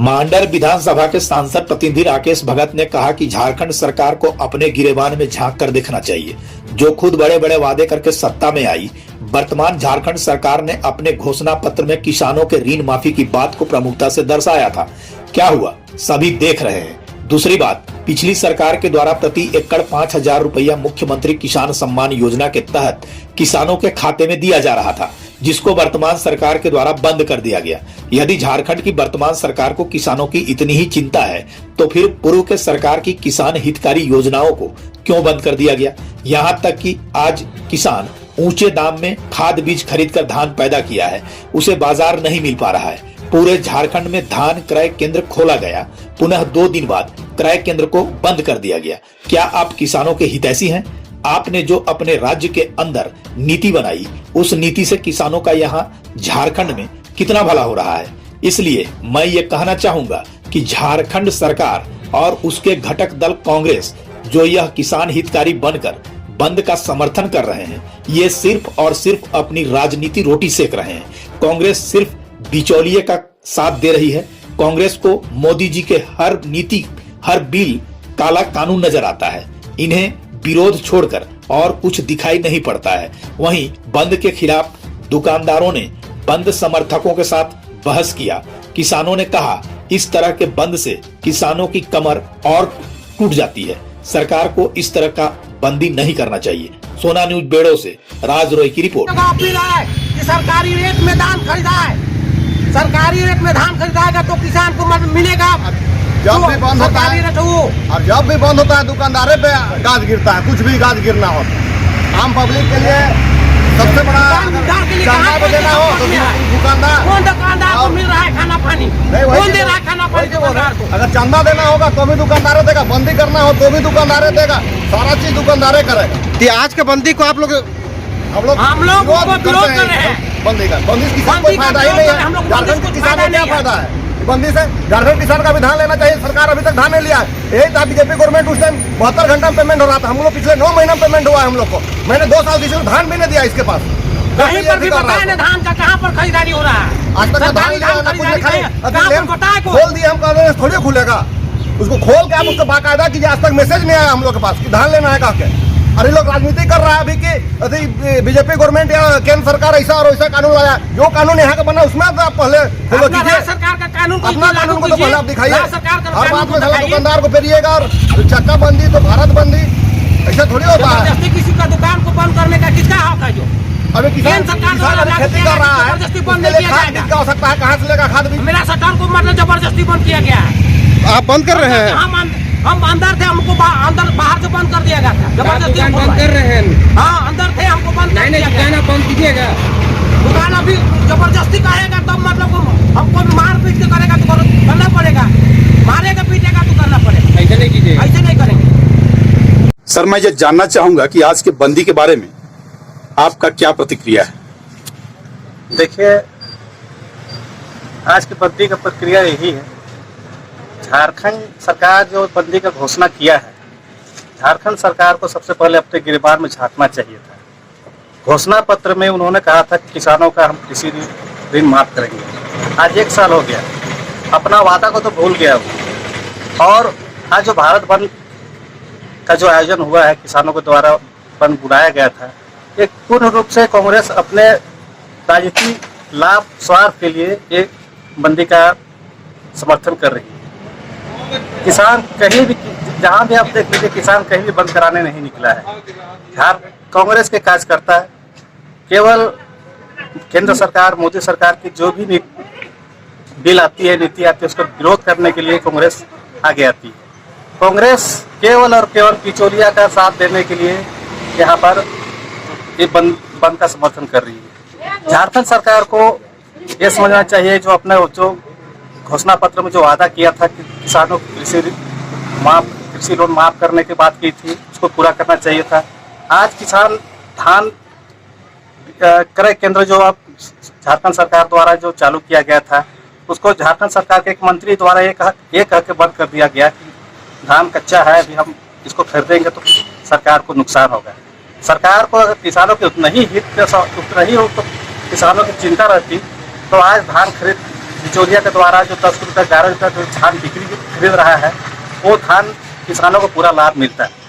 मांडर विधानसभा के सांसद प्रतिनिधि राकेश भगत ने कहा कि झारखंड सरकार को अपने गिरेबान में झांक कर देखना चाहिए, जो खुद बड़े बड़े वादे करके सत्ता में आई। वर्तमान झारखंड सरकार ने अपने घोषणा पत्र में किसानों के ऋण माफी की बात को प्रमुखता से दर्शाया था। क्या हुआ सभी देख रहे हैं। दूसरी बात, पिछली सरकार के द्वारा प्रति एकड़ 5,000 रुपया मुख्यमंत्री किसान सम्मान योजना के तहत किसानों के खाते में दिया जा रहा था, जिसको वर्तमान सरकार के द्वारा बंद कर दिया गया। यदि झारखंड की वर्तमान सरकार को किसानों की इतनी ही चिंता है तो फिर पूर्व के सरकार की किसान हितकारी योजनाओं को क्यों बंद कर दिया गया। यहाँ तक कि आज किसान ऊंचे दाम में खाद बीज खरीदकर धान पैदा किया है, उसे बाजार नहीं मिल पा रहा है। पूरे झारखंड में धान क्रय केंद्र खोला गया, पुनः 2 दिन बाद क्रय केंद्र को बंद कर दिया गया। क्या आप किसानों के हितैषी हैं? आपने जो अपने राज्य के अंदर नीति बनाई, उस नीति से किसानों का यहाँ झारखंड में कितना भला हो रहा है। इसलिए मैं ये कहना चाहूंगा कि झारखंड सरकार और उसके घटक दल कांग्रेस जो यह किसान हितकारी बनकर बंद का समर्थन कर रहे हैं, ये सिर्फ और सिर्फ अपनी राजनीति रोटी सेक रहे हैं। कांग्रेस सिर्फ बिचौलिए का साथ दे रही है। कांग्रेस को मोदी जी के हर नीति, हर बिल काला कानून नजर आता है। इन्हें विरोध छोड़कर और कुछ दिखाई नहीं पड़ता है। वहीं बंद के खिलाफ दुकानदारों ने बंद समर्थकों के साथ बहस किया। किसानों ने कहा इस तरह के बंद से किसानों की कमर और टूट जाती है। सरकार को इस तरह का बंदी नहीं करना चाहिए। सोना न्यूज बेड़ो से राज रोय की रिपोर्ट। सरकारी रेट में धान खरीदा है, सरकारी रेट में धान खरीदाएगा तो किसान को मिलेगा। जब भी बंद होता है और जब भी बंद होता है दुकानदारे पे गाज गिरता है, कुछ भी गाज गिरना हो। आम पब्लिक के लिए सबसे बड़ा चंदा को देना हो तो दुकानदार, कौन दुकानदार को मिल रहा है खाना पानी, कौन दे रहा है खाना पानी दुकानदार को। अगर चंदा देना होगा तो भी दुकानदारे देगा, बंदी करना हो तो भी दुकानदारे देगा, सारा चीज दुकानदारे करेगा। आज के बंदी को आप लोग हम लोग विरोध कर रहे हैं। बंदी का बंदी से किसान को फायदा ही नहीं है। झारखंड के किसान को क्या फायदा है बंदी से? झारखंड किसान का भी धान लेना चाहिए। सरकार अभी तक धान नहीं लिया है। यही था बीजेपी गवर्नमेंट, उस टाइम 72 घंटा में पेमेंट हो रहा था। हम लोग पिछले 9 महीना पेमेंट हुआ है हम लोग को। मैंने 2 साल किसी को धान भी नहीं दिया इसके पास। कहीं पर भी बताया ना धान का कहाँ पर खरीदारी हो रहा है। आज तक धान लिया ना कुछ नहीं खोल दिए। हम कह थोड़ी खुलेगा उसको खोल के। आप उसको बाकायदा कीजिए। आज तक मैसेज नहीं आया हम लोग के पास कि धान लेना है कहा के। अरे लोग राजनीति कर रहा है अभी कि बीजेपी गवर्नमेंट या केंद्र सरकार ऐसा और ऐसा कानून लाया। जो कानून यहाँ का बना उसमें तो आप पहले फॉलो कीजिए। सरकार का कानून अपना कानून को तो पहले आप दिखाइए। हर बात में दुकानदार को फेरिएगा और चक्का बंदी तो भारत बंदी, ऐसा थोड़ी होता है। किसी का दुकान को बंद करने का किसका हक है? जो अभी किसान खेती कर रहा है, खाद का हो सकता है, कहाँ से लेगा खाद बीज? मेरा सटर को मतलब जबरदस्ती बंद किया गया है। आप बंद कर रहे हैं? हम अंदर थे, हमको अंदर बाहर से बंद कर दिया गया था। जबरदस्ती बंद कर रहे हैं? हाँ अंदर थे, हमको बंद कर दिया गया। दुकान बंद कीजिएगा। दुकान अभी जबरदस्ती करेगा तब मतलब हमको मार पीट के करेगा तो करना पड़ेगा। मारेगा पीटेगा तो करना पड़ेगा। ऐसे नहीं कीजिएगा, ऐसे नहीं करेंगे। सर मैं ये जानना चाहूंगा कि आज के बंदी के बारे में आपका क्या प्रतिक्रिया है? देखिए, आज की बंदी का प्रक्रिया यही है। झारखंड सरकार जो बंदी का घोषणा किया है, झारखंड सरकार को सबसे पहले अपने गिरबान में झांकना चाहिए था। घोषणा पत्र में उन्होंने कहा था कि किसानों का हम किसी भी ऋण माफ करेंगे। आज 1 साल हो गया, अपना वादा को तो भूल गया वो। और आज जो भारत बंद का जो आयोजन हुआ है, किसानों के द्वारा बंद बुलाया गया था, एक पूर्ण रूप से कांग्रेस अपने राजनीतिक लाभ स्वार्थ के लिए एक बंदी का समर्थन कर रही है। किसान कहीं भी, जहां भी आप देख लीजिए, किसान कहीं भी बंद कराने नहीं निकला है। कांग्रेस के कार्यकर्ता केवल केंद्र सरकार, मोदी सरकार की जो भी बिल आती है, नीति आती है, उसका विरोध करने के लिए कांग्रेस आगे आती है। कांग्रेस केवल और केवल बिचौलिया का साथ देने के लिए यहाँ पर ये बंद का समर्थन कर रही है। झारखंड सरकार को ये समझना चाहिए, जो अपने जो घोषणा पत्र में जो वादा किया था कि किसानों को कृषि लोन माफ करने की बात की थी, उसको पूरा करना चाहिए था। आज किसान धान क्रय केंद्र जो अब झारखंड सरकार द्वारा जो चालू किया गया था, उसको झारखंड सरकार के एक मंत्री द्वारा ये कह के बंद कर दिया गया कि धान कच्चा है, अभी हम इसको खरीदेंगे तो सरकार को नुकसान होगा। सरकार को अगर किसानों के उतना ही हित उतना ही हो तो किसानों की चिंता रहती तो आज धान खरीद बिचौलिया के द्वारा जो 10 रुपये 11 रुपये जो धान खरीद रहा है, वो धान किसानों को पूरा लाभ मिलता है।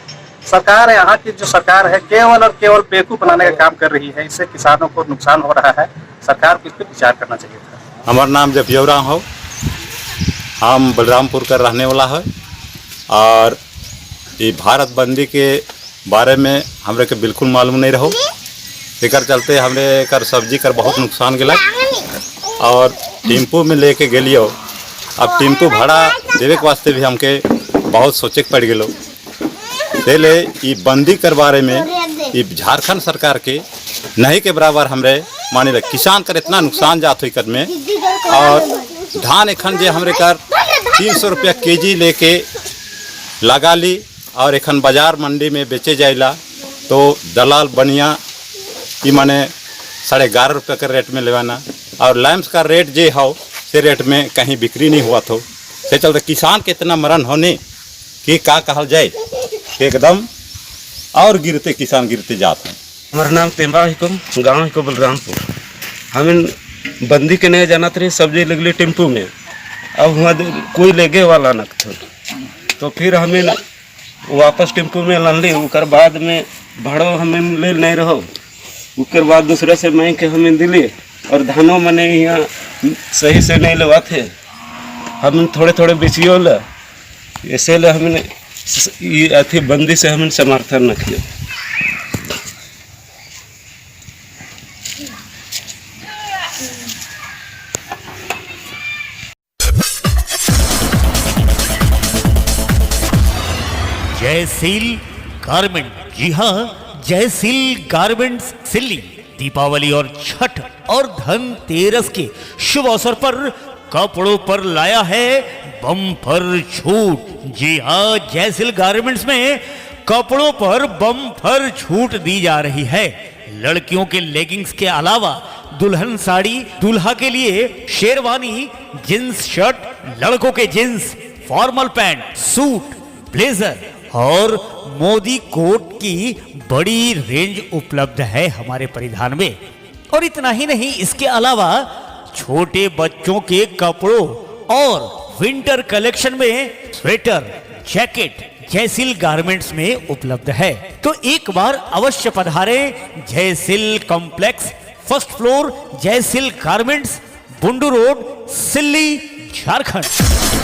सरकार यहाँ की जो सरकार है केवल और केवल बेवकूफ बनाने का काम कर रही है, इससे किसानों को नुकसान हो रहा है। सरकार को इस पर विचार करना चाहिए था। हमारा नाम जपियौरा हो, हम बलरामपुर का रहने वाला है और ये भारत बंदी के बारे में हमरे के बिल्कुल मालूम नहीं रहो। एकर चलते हमरे कर सब्जी कर बहुत नुकसान गया और टेम्पू में लेके गेलियो। अब टेम्पू भाड़ा देवे के वास्ते भी हमके बहुत सोचे के पड़ गलो। पहले ये बंदी कर बारे में ये झारखंड सरकार के नहीं के बराबर हमरे माने लग किसान कर इतना नुकसान जात हुई कर में। और धान एखन जे हमरे कर 300 रुपया केजी लेके लगा ली और एखन बाजार मंडी में बेचे जाइला तो दलाल बनिया ये माने 11.5 रुपये के रेट में लेवाना और लैम्स का रेट जे हो से रेट में कहीं बिक्री नहीं हुआ तो से चलते किसान के इतना मरण होने कि का कहल जाए एकदम और गिरते किसान गिरते जाते हैं। हमारा नाम तेम्बा हिकुम, गाँव हिको बलरामपुर। हमें बंदी के नहीं जाना थे, सब्जी लगली टेम्पू में। अब वहाँ कोई लेगे वाला न था, तो फिर हमें वापस टेम्पू में लन ली। उकर बाद में भाड़ो हमें ले नहीं रहो। उकर बाद दूसरे से मैं के हमें दिली और धानों मैंने यहाँ सही से नहीं लगा थे। हम थोड़े थोड़े बेचियो ला, इसलिए हमने ये अथी बंदी से हमें समर्थन न किया। जयसील गारमेंट, जी हाँ, जयसील गारमेंट्स सिल्ली दीपावली और छठ और धनतेरस के शुभ अवसर पर कपड़ों पर लाया है बम्पर छूट। जी हाँ, जयसील गारमेंट्स में कपड़ों पर बम्पर छूट दी जा रही है। लड़कियों के लेगिंग्स के अलावा दुल्हन साड़ी, दूल्हा के लिए शेरवानी, जींस शर्ट, लड़कों के jeans, formal pant, suit, blazer और मोदी कोट की बड़ी रेंज उपलब्ध है हमारे परिधान में। और इतना ही नहीं, इसके अलावा छोटे बच्चों के कपड़ों और विंटर कलेक्शन में स्वेटर, जैकेट जयसील गारमेंट्स में उपलब्ध है। तो एक बार अवश्य पधारें Jaiseel complex, first floor, Jaiseel garments, Bundu road, Silli, Jharkhand.